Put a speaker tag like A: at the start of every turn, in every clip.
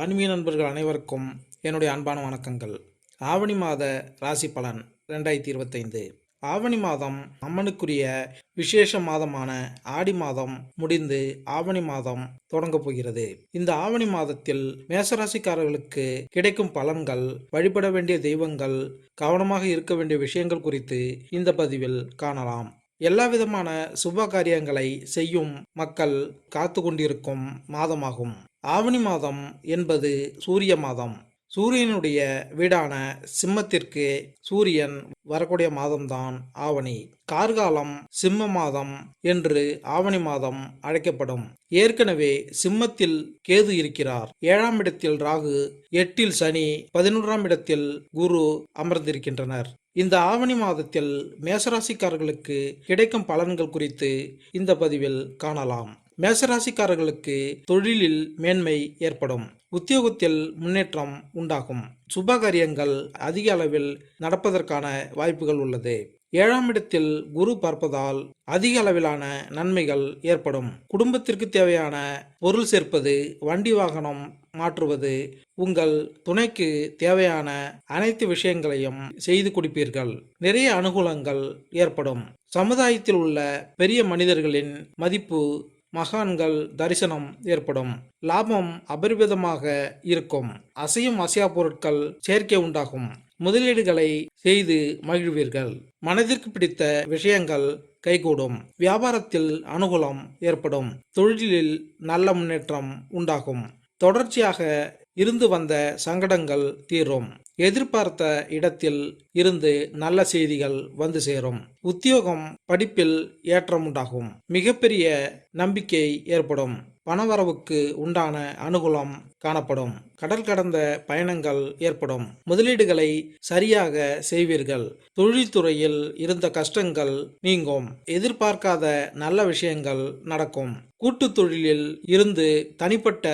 A: ஆன்மீக நண்பர்கள் அனைவருக்கும் என்னுடைய அன்பான வணக்கங்கள். ஆவணி மாத ராசி பலன் 2025. ஆவணி மாதம் அம்மனுக்குரிய விசேஷ மாதமான ஆடி மாதம் முடிந்து ஆவணி மாதம் தொடங்கப் போகிறது. இந்த ஆவணி மாதத்தில் மேசராசிக்காரர்களுக்கு கிடைக்கும் பலன்கள், வழிபட வேண்டிய தெய்வங்கள், கவனமாக இருக்க வேண்டிய விஷயங்கள் குறித்து இந்த பதிவில் காணலாம். எல்லா விதமான சுப காரியங்களை செய்யும் மக்கள் காத்து கொண்டிருக்கும் மாதமாகும். ஆவணி மாதம் என்பது சூரிய மாதம். சூரியனுடைய வீடான சிம்மத்திற்கு சூரியன் வரக்கூடிய மாதம்தான் ஆவணி. கார்காலம் சிம்ம மாதம் என்று ஆவணி மாதம் அழைக்கப்படும். ஏற்கனவே சிம்மத்தில் கேது இருக்கிறார், 7ஆம் இடத்தில் ராகு, 8இல் சனி, 11ஆம் இடத்தில் குரு அமர்ந்திருக்கின்றனர். இந்த ஆவணி மாதத்தில் மேசராசிக்காரர்களுக்கு கிடைக்கும் பலன்கள் குறித்து இந்த பதிவில் காணலாம். மேசராசிக்காரர்களுக்கு தொழிலில் மேன்மை ஏற்படும், உத்தியோகத்தில் முன்னேற்றம் உண்டாகும், சுபகாரியங்கள் அதிக அளவில் நடப்பதற்கான வாய்ப்புகள் உள்ளது. 7ஆம் இடத்தில் குரு பார்ப்பதால் அதிக அளவிலான நன்மைகள் ஏற்படும். குடும்பத்திற்கு தேவையான பொருள் சேர்ப்பது, வண்டி வாகனம் மாற்றுவது, உங்கள் துணைக்கு தேவையான அனைத்து விஷயங்களையும் செய்து கொடுப்பீர்கள். நிறைய அனுகூலங்கள் ஏற்படும். சமுதாயத்தில் உள்ள பெரிய மனிதர்களின் மதிப்பு, மகான்கள் தரிசனம் ஏற்படும். லாபம் அபரிமிதமாக இருக்கும். அசையும் அசையா பொருட்கள் சேர்க்கை உண்டாகும். முதலீடுகளை செய்து மகிழ்வீர்கள். மனதிற்கு பிடித்த விஷயங்கள் கைகூடும். வியாபாரத்தில் அனுகூலம் ஏற்படும். தொழிலில் நல்ல முன்னேற்றம் உண்டாகும். தொடர்ச்சியாக இருந்து வந்த சங்கடங்கள் தீரும். எதிர்பார்த்த இடத்தில் இருந்து நல்ல செய்திகள் வந்து சேரும். உத்தியோகம், படிப்பில் ஏற்றம் உண்டாகும். மிகப்பெரிய நம்பிக்கை ஏற்படும். பணவரவுக்கு உண்டான அனுகூலம் காணப்படும். கடல் கடந்த பயணங்கள் ஏற்படும். முதலீடுகளை சரியாக செய்வீர்கள். தொழில்துறையில் இருந்த கஷ்டங்கள் நீங்கும். எதிர்பார்க்காத நல்ல விஷயங்கள் நடக்கும். கூட்டு தொழிலில் இருந்து தனிப்பட்ட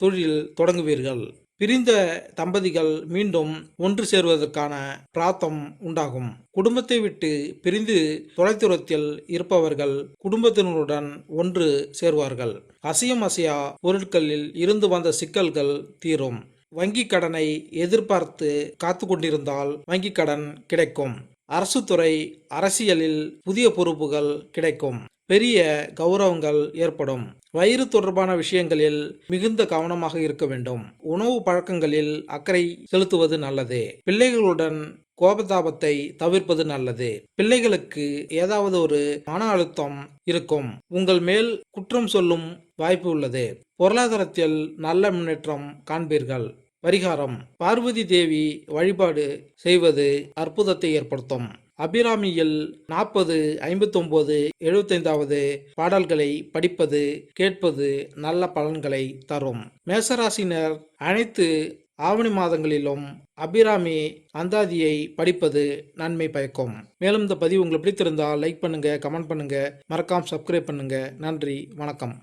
A: தொழில் தொடங்குவீர்கள். பிரிந்த தம்பதிகள் மீண்டும் ஒன்று சேருவதற்கான பிராப்தம் உண்டாகும். குடும்பத்தை விட்டு பிரிந்து தொலைதூரத்தில் இருப்பவர்கள் குடும்பத்தினருடன் ஒன்று சேருவார்கள். அசையும் அசையா பொருட்களில் இருந்து வந்த சிக்கல்கள் தீரும். வங்கி கடனை எதிர்பார்த்து காத்து கொண்டிருந்தால் வங்கி கடன் கிடைக்கும். அரசு துறை, அரசியலில் புதிய பொறுப்புகள் கிடைக்கும். பெரிய கௌரவங்கள் ஏற்படும். வயிறு தொடர்பான விஷயங்களில் மிகுந்த கவனமாக இருக்க வேண்டும். உணவு பழக்கங்களில் அக்கறை செலுத்துவது நல்லது. பிள்ளைகளுடன் கோபதாபத்தை தவிர்ப்பது நல்லது. பிள்ளைகளுக்கு ஏதாவது ஒரு மன அழுத்தம் இருக்கும். உங்கள் மேல் குற்றம் சொல்லும் வாய்ப்பு உள்ளது. பொருளாதாரத்தில் நல்ல முன்னேற்றம் காண்பீர்கள். பரிகாரம்: பார்வதி தேவி வழிபாடு செய்வது அற்புதத்தை ஏற்படுத்தும். அபிராமியில் 40, 59, 75வது பாடல்களை படிப்பது, கேட்பது நல்ல பலன்களை தரும். மேசராசினர் அனைத்து ஆவணி மாதங்களிலும் அபிராமி அந்தாதியை படிப்பது நன்மை பயக்கும். மேலும் இந்த பதிவு உங்களுக்கு பிடித்திருந்தால் லைக் பண்ணுங்க, கமெண்ட் பண்ணுங்க, மறக்காம சப்ஸ்கிரைப் பண்ணுங்க. நன்றி, வணக்கம்.